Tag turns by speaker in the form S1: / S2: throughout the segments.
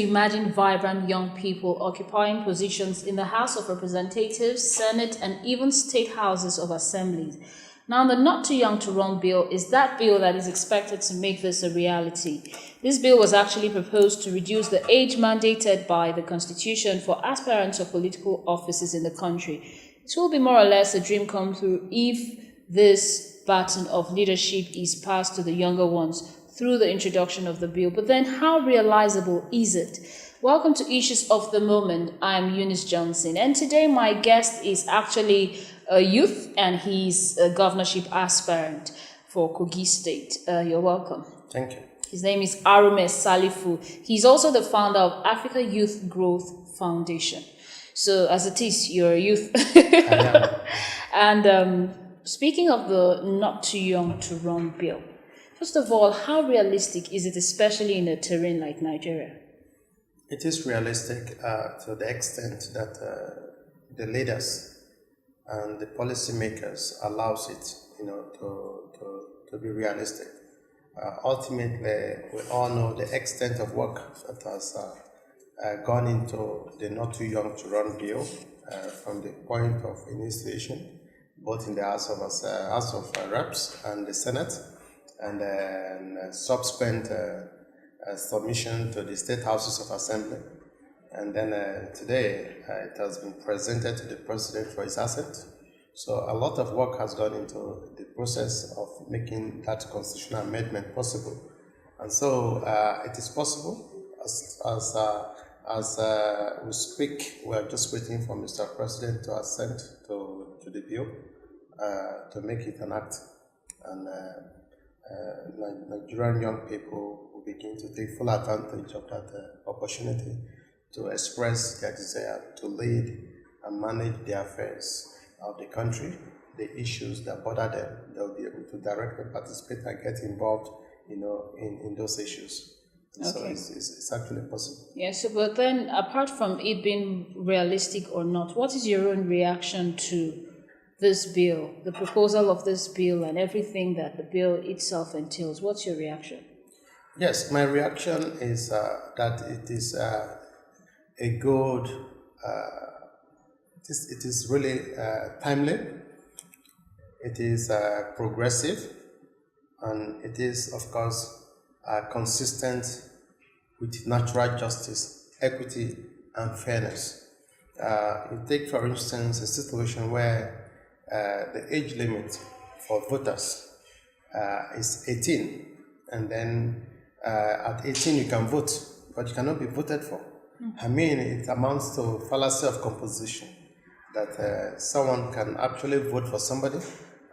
S1: imagine vibrant young people occupying positions in the House of Representatives, Senate, and even state houses of assemblies. Now, the Not Too Young to Run bill is that bill that is expected to make this a reality. This bill was actually proposed to reduce the age mandated by the Constitution for aspirants of political offices in the country. It will be more or less a dream come true if this baton of leadership is passed to the younger ones through the introduction of the bill. But then how realizable is it? Welcome to Issues of the Moment. I'm Eunice Johnson, and today my guest is actually a youth, and he's a governorship aspirant for Kogi State. You're welcome.
S2: Thank you.
S1: His name is Arume Salifu. He's also the founder of Africa Youth Growth Foundation. So as it is, you're a youth.
S2: I am.
S1: And speaking of the Not Too Young to Run bill, first of all, how realistic is it, especially in a terrain like Nigeria?
S2: It is realistic to the extent that the leaders and the policymakers allows it, to be realistic. Ultimately, we all know the extent of work that has gone into the Not Too Young to Run bill from the point of initiation, both in the House of Reps and the Senate, and then subsequent submission to the State Houses of Assembly. And then today, it has been presented to the President for his assent. So a lot of work has gone into the process of making that constitutional amendment possible. And so it is possible. As we speak, we are just waiting for Mr. President to assent to the bill to make it an act. And Nigerian young people will begin to take full advantage of that opportunity to express their desire to lead and manage the affairs of the country, the issues that bother them. They'll be able to directly participate and get involved, in those issues. Okay. So it's actually possible.
S1: Yes, but then apart from it being realistic or not, what is your own reaction to this bill, the proposal of this bill, and everything that the bill itself entails? What's your reaction?
S2: Yes, my reaction is that it is a good, it is really timely, it is progressive, and it is, of course, consistent with natural justice, equity, and fairness. You take, for instance, a situation where the age limit for voters is 18, and then at 18 you can vote, but you cannot be voted for. I mean, it amounts to fallacy of composition, that someone can actually vote for somebody,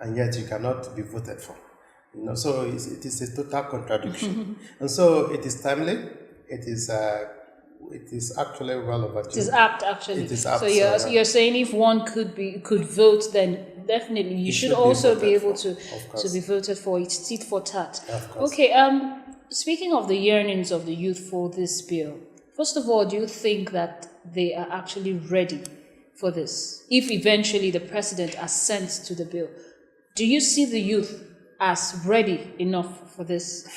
S2: and yet you cannot be voted for. So it is a total contradiction. And so it is timely. It is actually well overdue.
S1: It is apt, actually.
S2: It is apt.
S1: So you're saying if one could vote, then definitely you should also be able to be voted for. It's tit for tat.
S2: Of course.
S1: Okay. Speaking of the yearnings of the youth for this bill, first of all, do you think that they are actually ready for this? If eventually the president assents to the bill, do you see the youth as ready enough for this?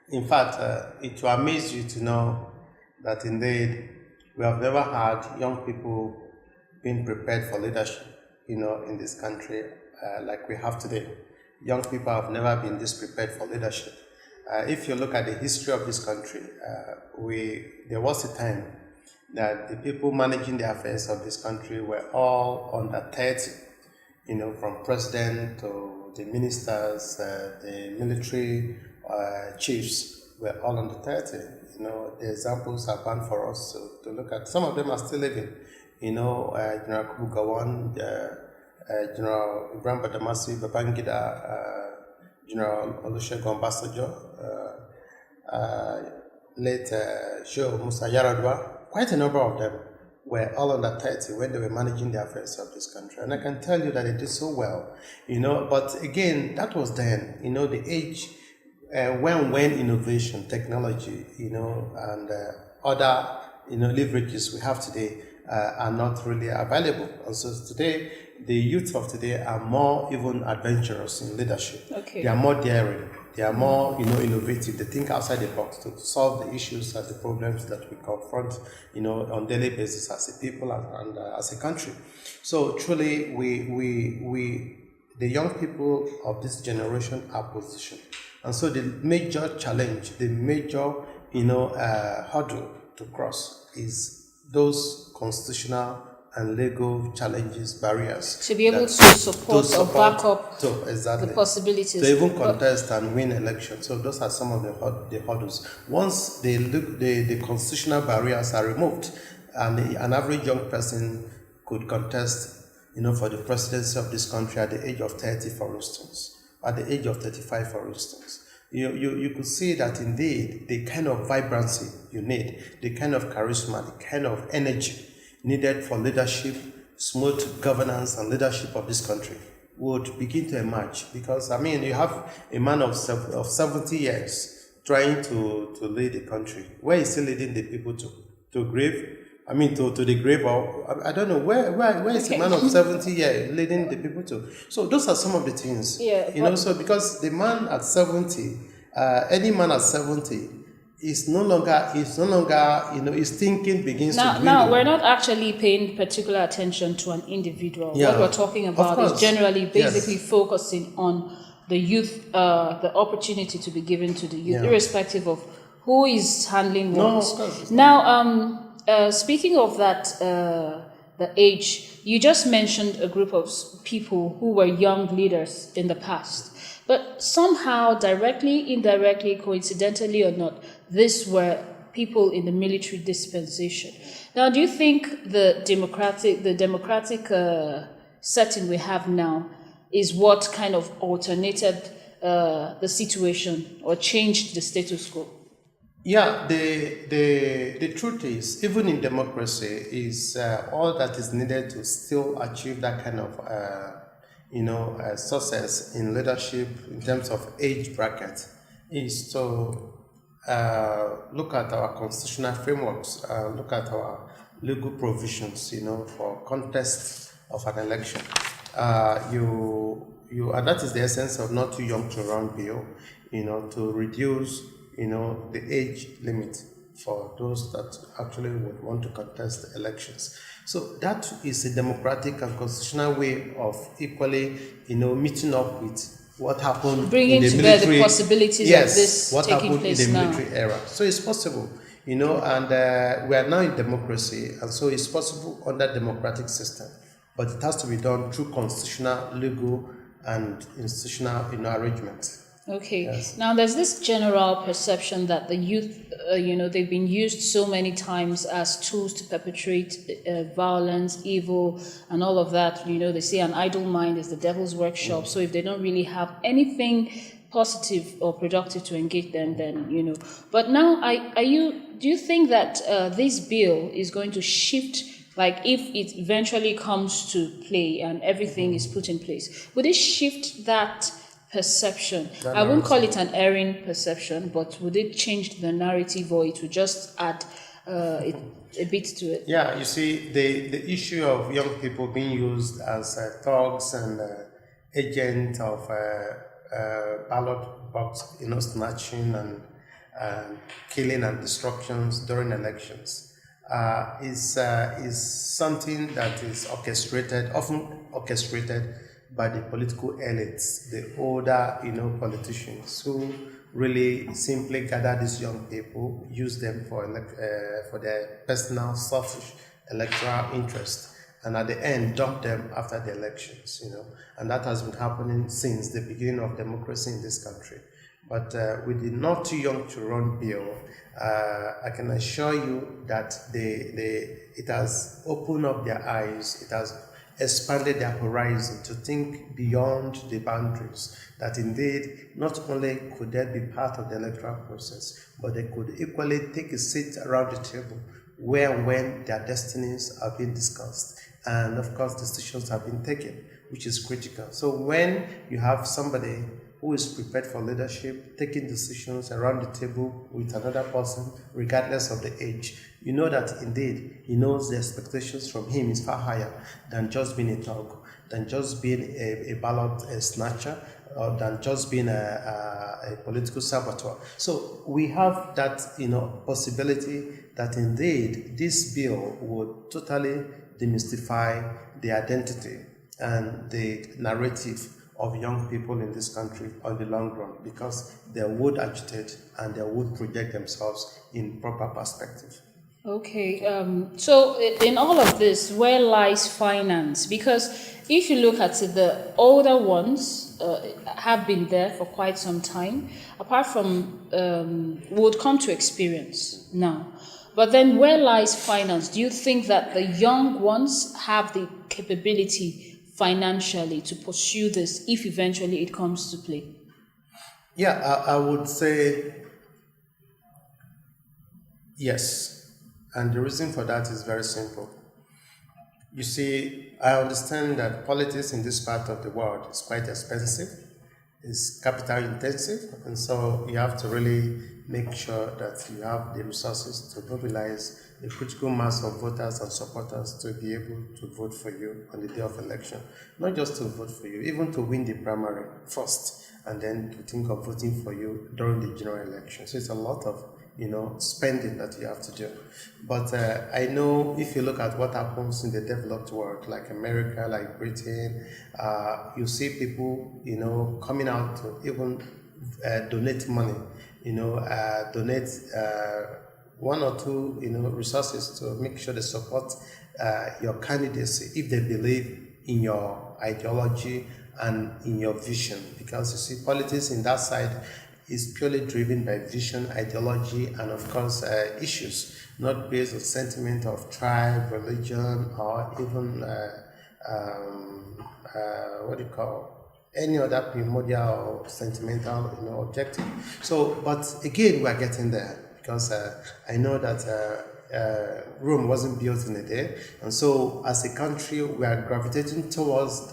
S2: In fact, it will amaze you to know that indeed we have never had young people being prepared for leadership, in this country like we have today. Young people have never been this prepared for leadership. If you look at the history of this country, there was a time that the people managing the affairs of this country were all under 30, from president to the ministers, the military chiefs were all under 30. The examples are bound for us to look at. Some of them are still living. General Kubu Gowon, General Ibrahim Badamasi, Babangida, General Olusegun Obasanjo, late Joe Musa Yar'Adua. Quite a number of them were all under 30 when they were managing the affairs of this country. And I can tell you that they did so well, but again, that was then, the age when innovation, technology, and other, leverages we have today are not really available. And so today, the youth of today are more even adventurous in leadership.
S1: Okay.
S2: They are more daring. They are more, innovative. They think outside the box to solve the issues and the problems that we confront, on daily basis as a people and as a country. So truly, the young people of this generation are positioned, and so the major challenge, the major, hurdle to cross is those constitutional and legal challenges, barriers.
S1: To be able to support or back up
S2: exactly,
S1: the possibilities.
S2: To even contest and win elections. So those are some of the hurdles. Once the constitutional barriers are removed, and an average young person could contest, for the presidency of this country at the age of 30, for instance, at the age of 35, for instance, you could see that indeed the kind of vibrancy you need, the kind of charisma, the kind of energy needed for leadership, smooth governance and leadership of this country would begin to emerge. Because, you have a man of 70 years trying to lead the country. Where is he leading the people to? To grave? To the grave, or I don't know, where is a man of 70 years leading the people to? So those are some of the things. So because the man at 70, any man at 70, is no longer, his thinking begins to dwindle.
S1: Now, we're not actually paying particular attention to an individual. What we're talking about is generally basically focusing on the youth, the opportunity to be given to the youth, irrespective of who is handling what. Now, speaking of that, the age, you just mentioned a group of people who were young leaders in the past. But somehow, directly, indirectly, coincidentally or not, these were people in the military dispensation. Now, do you think the democratic setting we have now is what kind of alternated the situation or changed the status quo?
S2: Yeah, the truth is, even in democracy, is all that is needed to still achieve that kind of success in leadership in terms of age bracket is to look at our constitutional frameworks, look at our legal provisions, for contest of an election. And that is the essence of not too young to run bill, to reduce, the age limit for those that actually would want to contest the elections. So that is a democratic and constitutional way of equally, meeting up with what happened
S1: bringing
S2: in the
S1: to
S2: military.
S1: Bear the possibilities of this
S2: what
S1: taking
S2: happened
S1: place
S2: in the
S1: now.
S2: military era. So it's possible, and we are now in democracy, and so it's possible under democratic system, but it has to be done through constitutional, legal, and institutional, arrangements.
S1: Okay.
S2: Yes.
S1: Now, there's this general perception that the youth, they've been used so many times as tools to perpetrate violence, evil, and all of that. They say an idle mind is the devil's workshop. So if they don't really have anything positive or productive to engage them, then. But now, do you think that this bill is going to shift? Like, if it eventually comes to play and everything is put in place, would it shift that perception? I won't call it an erring perception, but would it change the narrative, or it would just add a bit to it?
S2: Yeah, you see, the issue of young people being used as thugs and agents of ballot box, snatching and killing and destructions during elections is something that is often orchestrated by the political elites, the older, politicians who really simply gather these young people, use them for their personal, selfish electoral interest, and at the end dump them after the elections, And that has been happening since the beginning of democracy in this country. But with the not too young to run bill, I can assure you that it has opened up their eyes, it has expanded their horizon to think beyond the boundaries, that indeed not only could they be part of the electoral process, but they could equally take a seat around the table where and when their destinies are being discussed, and of course decisions have been taken, which is critical. So when you have somebody who is prepared for leadership, taking decisions around the table with another person, regardless of the age, you know that indeed he knows the expectations from him is far higher than just being a thug, than just being a ballot snatcher, than just being a political saboteur. So we have that, possibility that indeed this bill would totally demystify the identity and the narrative of young people in this country on the long run, because they would agitate and they would project themselves in proper perspective.
S1: Okay, so in all of this, where lies finance? Because if you look at it, the older ones have been there for quite some time, apart from would come to experience now. But then where lies finance? Do you think that the young ones have the capability financially to pursue this if eventually it comes to play?
S2: Yeah, I would say yes. And the reason for that is very simple. You see, I understand that politics in this part of the world is quite expensive, it's capital intensive, and so you have to really make sure that you have the resources to mobilize a critical mass of voters and supporters to be able to vote for you on the day of election. Not just to vote for you, even to win the primary first, and then to think of voting for you during the general election. So it's a lot of spending that you have to do. But I know if you look at what happens in the developed world, like America, like Britain, you see people, coming out to even donate money, donate one or two, resources to make sure they support your candidacy if they believe in your ideology and in your vision. Because you see, politics in that side is purely driven by vision, ideology, and of course issues, not based on sentiment of tribe, religion, or even any other primordial or sentimental objective. So, but again, we are getting there, because I know that Rome wasn't built in a day, and so as a country, we are gravitating towards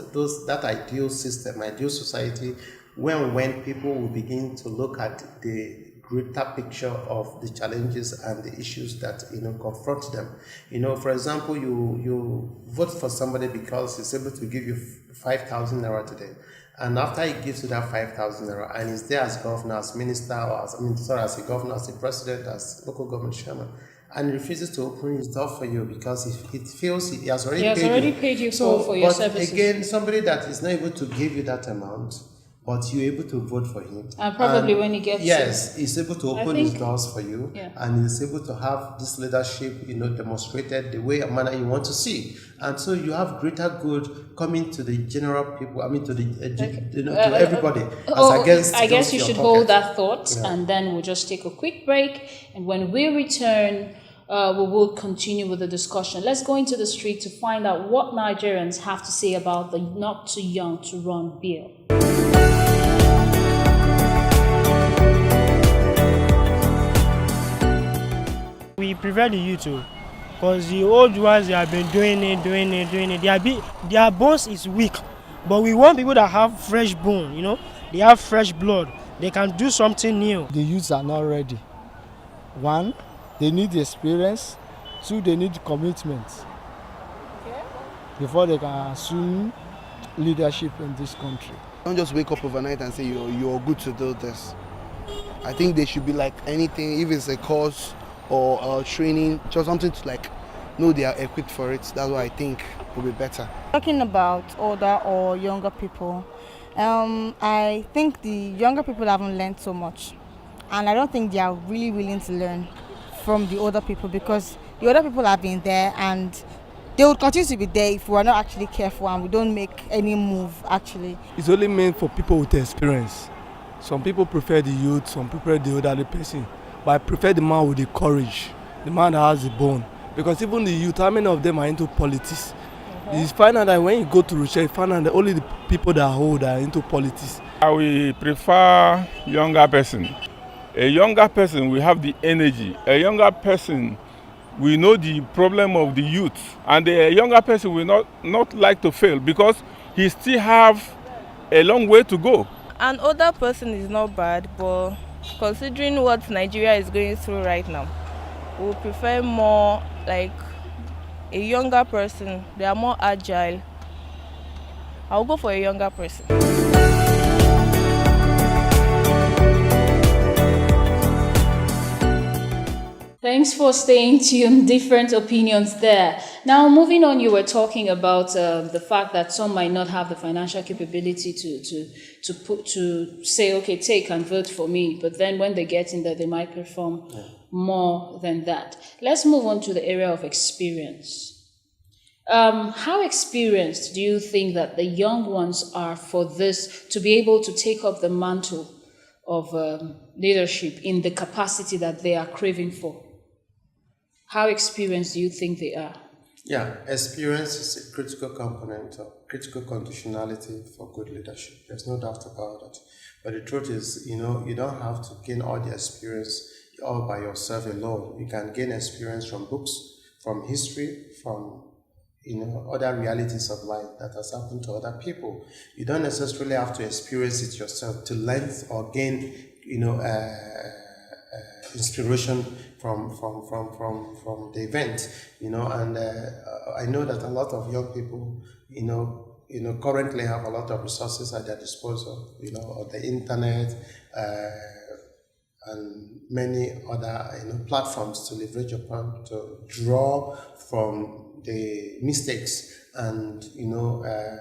S2: that ideal system, ideal society, when people will begin to look at the greater picture of the challenges and the issues that confront them. For example, you vote for somebody because he's able to give you 5,000 naira today, and after he gives you that 5,000 naira and he's there as governor, as minister, or as a governor, as a president, as local government chairman, and refuses to open his door for you because it feels he has already paid you for your services. But again, somebody that is not able to give you that amount, but you're able to vote for him.
S1: And probably when he gets
S2: he's able to open his doors for you, and he's able to have this leadership, demonstrated the way and manner you want to see. And so you have greater good coming to the general people, to the to everybody.
S1: I guess you should hold that thought, and then we'll just take a quick break. And when we return, we will continue with the discussion. Let's go into the street to find out what Nigerians have to say about the Not Too Young to Run bill.
S3: We prefer the youth too, because the old ones, they have been doing it. Their bones is weak, but we want people that have fresh bone, they have fresh blood. They can do something new.
S4: The youths are not ready. One, they need experience. Two, they need commitment before they can assume leadership in this country.
S5: Don't just wake up overnight and say you're good to do this. I think they should be like anything, if it's a course or training, just something to know they are equipped for it. That's what I think will be better.
S6: Talking about older or younger people, I think the younger people haven't learned so much, and I don't think they are really willing to learn from the older people, because the older people have been there and they would continue to be there if we are not actually careful and we don't make any move actually.
S7: It's only meant for people with experience. Some people prefer the youth, some prefer the elderly person. But I prefer the man with the courage, the man that has the bone. Because even the youth, how many of them are into politics? You find out that when you go to Russia, you find out that only the people that are old are into politics.
S8: I will prefer younger person. A younger person will have the energy. A younger person will know the problem of the youth. And a younger person will not like to fail because he still have a long way to go.
S9: An older person is not bad, but considering what Nigeria is going through right now, we would prefer more like a younger person. They are more agile. I'll go for a younger person.
S1: Thanks for staying tuned. Different opinions there. Now, moving on, you were talking about the fact that some might not have the financial capability to say, okay, take and vote for me. But then when they get in there, they might perform more than that. Let's move on to the area of experience. How experienced do you think that the young ones are for this to be able to take up the mantle of leadership in the capacity that they are craving for? How experienced do you think they are?
S2: Yeah, experience is a critical component or critical conditionality for good leadership. There's no doubt about it. But the truth is, you don't have to gain all the experience all by yourself alone. You can gain experience from books, from history, from other realities of life that has happened to other people. You don't necessarily have to experience it yourself to learn or gain, inspiration from the event. And I know that a lot of young people, currently have a lot of resources at their disposal, on the internet, and many other platforms to leverage upon to draw from the mistakes and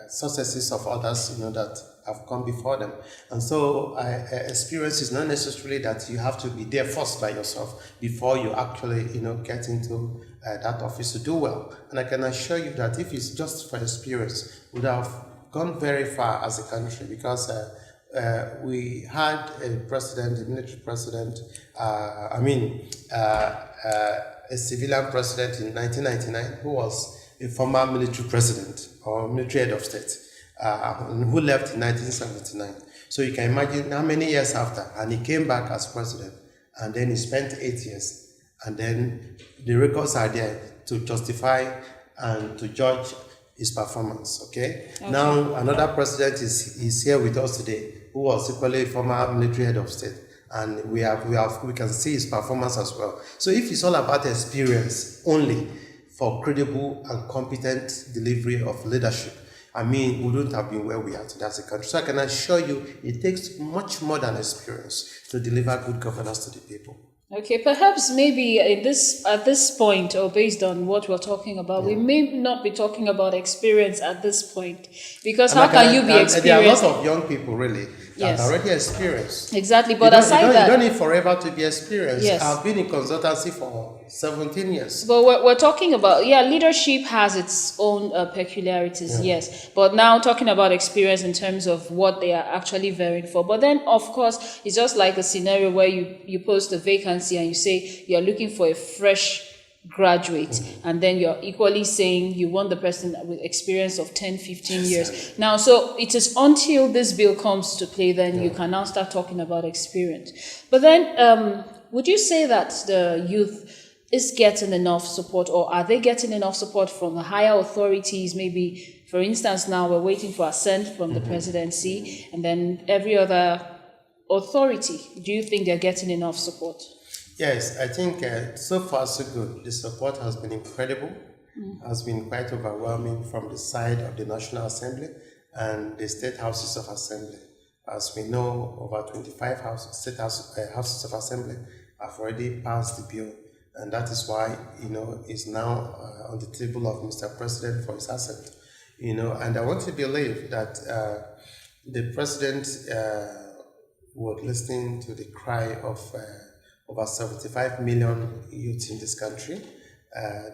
S2: successes of others that have come before them. And so experience is not necessarily that you have to be there first by yourself before you actually get into that office to do well. And I can assure you that if it's just for experience, we would have gone very far as a country, because we had a president, a military president, a civilian president in 1999 who was a former military president or military head of state, who left in 1979. So you can imagine how many years after, and he came back as president, and then he spent 8 years, and then the records are there to justify and to judge his performance. Okay? Now another president is here with us today, who was equally a former military head of state, and we can see his performance as well. So if it's all about experience only for credible and competent delivery of leadership, we wouldn't have been where we are today as a country. So I can assure you, it takes much more than experience to deliver good governance to the people.
S1: Okay, perhaps maybe at this point, or based on what we're talking about, we may not be talking about experience at this point, because how can you be experienced?
S2: There are lots of young people really that are already experienced.
S1: Exactly, but aside that,
S2: you don't need forever to be experienced.
S1: Yes.
S2: I've been in consultancy for 17 years.
S1: But we're talking about, leadership has its own peculiarities, yes. But now talking about experience in terms of what they are actually vying for. But then, of course, it's just like a scenario where you post a vacancy and you say you're looking for a fresh graduate, and then you're equally saying you want the person with experience of 10, 15 years. Now, so it is until this bill comes to play, then you can now start talking about experience. But then, would you say that the youth is getting enough support, or are they getting enough support from the higher authorities? Maybe, for instance, now we're waiting for assent from the presidency, and then every other authority. Do you think they're getting enough support?
S2: Yes, I think so far so good. The support has been incredible, has been quite overwhelming from the side of the National Assembly and the state houses of assembly. As we know, over 25 state houses of assembly have already passed the bill, and that is why it's now on the table of Mr. President for his assent. And I want to believe that the president would listen to the cry of over 75 million youth in this country.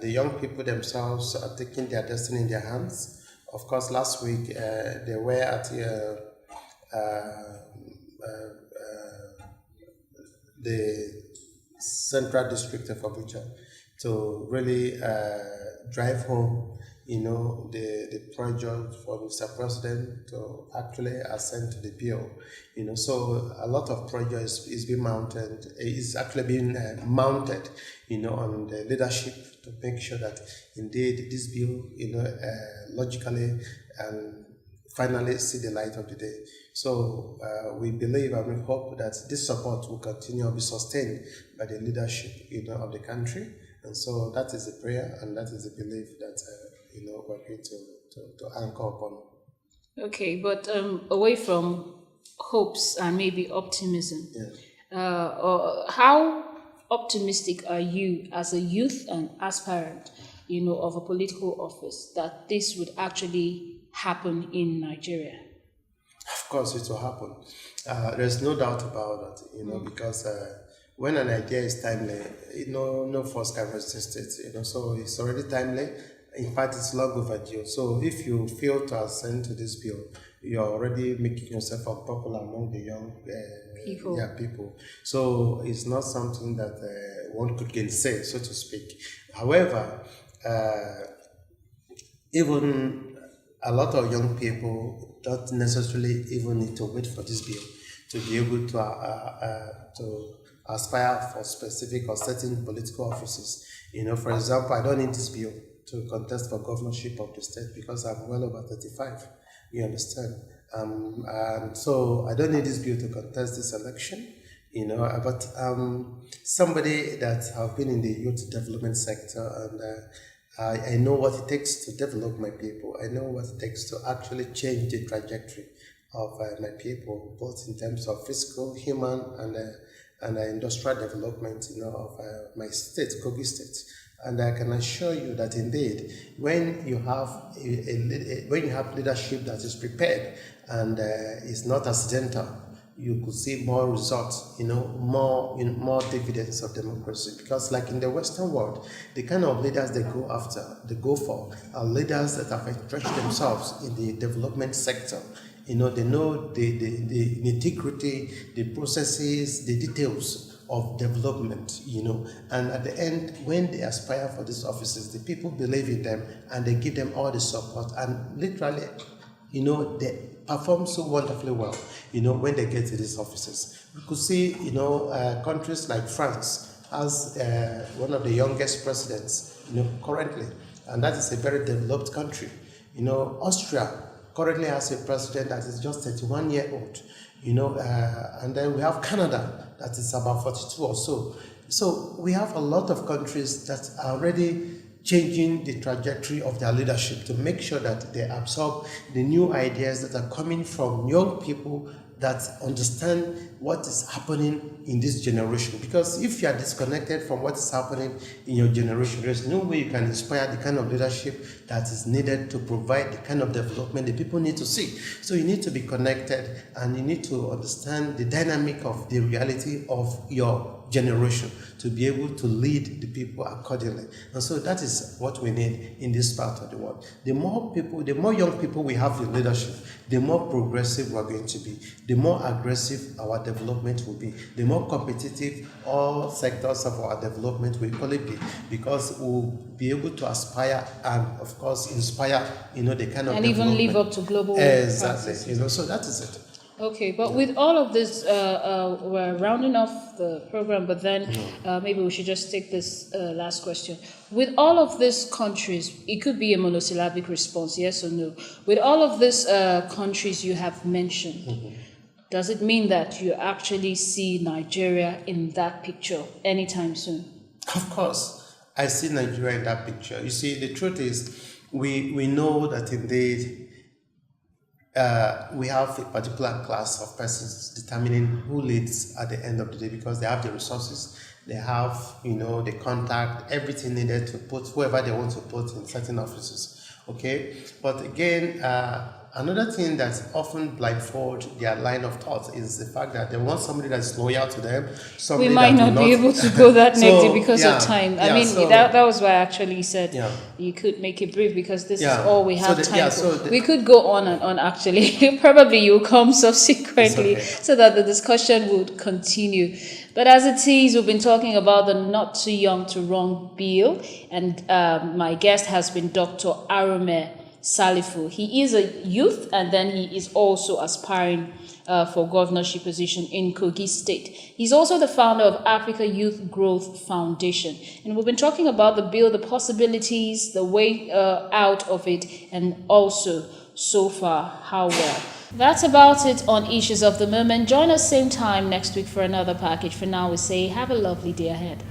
S2: The young people themselves are taking their destiny in their hands. Of course, last week they were at the Central District of Abuja to really drive home, the pressure for Mr. President to actually assent to the bill. So a lot of pressure is being mounted, on the leadership to make sure that indeed this bill, logically and finally see the light of the day. So we believe and we hope that this support will continue to be sustained by the leadership, of the country. And so that is the prayer and that is the belief that we're going to anchor upon.
S1: Okay, but away from hopes and maybe optimism, how optimistic are you as a youth and aspirant, of a political office that this would actually happen in Nigeria?
S2: Of course, it will happen. There's no doubt about that, because when an idea is timely, no force can resist it, so it's already timely. In fact, it's long overdue. So if you fail to assent to this bill, you're already making yourself unpopular among the young people. So it's not something that one could gainsay, so to speak. However, even a lot of young people don't necessarily even need to wait for this bill to be able to aspire for specific or certain political offices. For example, I don't need this bill to contest for governorship of the state because I'm well over 35. You understand? And so I don't need this bill to contest this election. But somebody that have been in the youth development sector, and I know what it takes to develop my people. I know what it takes to actually change the trajectory of my people, both in terms of physical, human, and industrial development, of my state, Kogi State. And I can assure you that indeed, when you have leadership that is prepared and is not accidental, you could see more results, more dividends of democracy. Because like in the Western world, the kind of leaders they go for are leaders that have entrenched themselves in the development sector. They know the nitty-gritty, the processes, the details of development, and at the end, when they aspire for these offices, the people believe in them and they give them all the support, and literally, they perform so wonderfully well, when they get to these offices. We could see, countries like France has one of the youngest presidents, currently, and that is a very developed country. Austria currently has a president that is just 31 years old, and then we have Canada that is about 42 or so. So we have a lot of countries that are already changing the trajectory of their leadership to make sure that they absorb the new ideas that are coming from young people that understand what is happening in this generation. Because if you are disconnected from what is happening in your generation, there's no way you can inspire the kind of leadership that is needed to provide the kind of development that people need to see. So you need to be connected, and you need to understand the dynamic of the reality of your generation to be able to lead the people accordingly. And so that is what we need in this part of the world. The more young people we have in leadership, the more progressive we're going to be, the more aggressive our development will be, the more competitive all sectors of our development will equally be, because we'll be able to aspire and, of course, inspire, the kind of
S1: and even live up to global
S2: exactly,
S1: practices.
S2: So that is it.
S1: Okay, but with all of this, we're rounding off the program, but then maybe we should just take this last question. With all of these countries, it could be a monosyllabic response, yes or no. With all of these countries you have mentioned, does it mean that you actually see Nigeria in that picture anytime soon?
S2: Of course, I see Nigeria in that picture. You see, the truth is, we know that indeed we have a particular class of persons determining who leads at the end of the day, because they have the resources, they have, the contact, everything needed to put whoever they want to put in certain offices. Okay, but again, another thing that often blindfolds their line of thought is the fact that they want somebody that's loyal to them.
S1: We might not be able to go that next because of time. I mean, that was why I actually said you could make it brief, because this is all we have time for. We could go on and on, actually. Probably you'll come subsequently so that the discussion would continue. But as it is, we've been talking about the Not Too Young to Run bill, and my guest has been Dr. Arome Salifu. He is a youth, and then he is also aspiring for governorship position in Kogi State. He's also the founder of Africa Youth Growth Foundation. And we've been talking about the bill, the possibilities, the way out of it, and also, so far, how well. That's about it on Issues of the Moment. Join us same time next week for another package. For now, we say have a lovely day ahead.